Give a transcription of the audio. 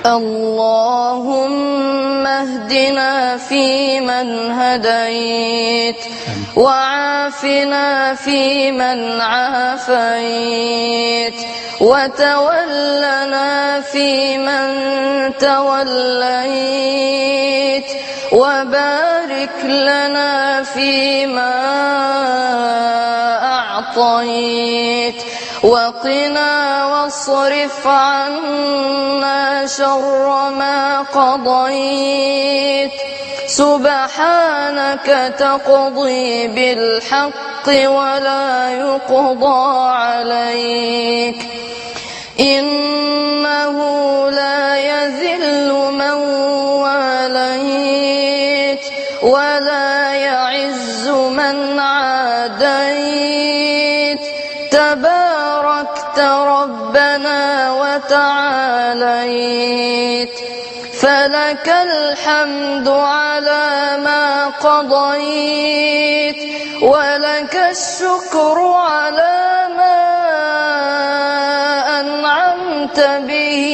اللهم اهدنا فيمن هديت، وعافنا فيمن عافيت، وتولنا فيمن توليت، وبارك لنا فيما أعطيت، وقنا واصرف عنا شر ما قضيت. سبحانك تقضي بالحق ولا يقضى عليك، إنه لا يذل من واليت ولا يعز من عاديت. تباركت ربنا وتعاليت، فلك الحمد على ما قضيت، ولك الشكر على ما أنعمت به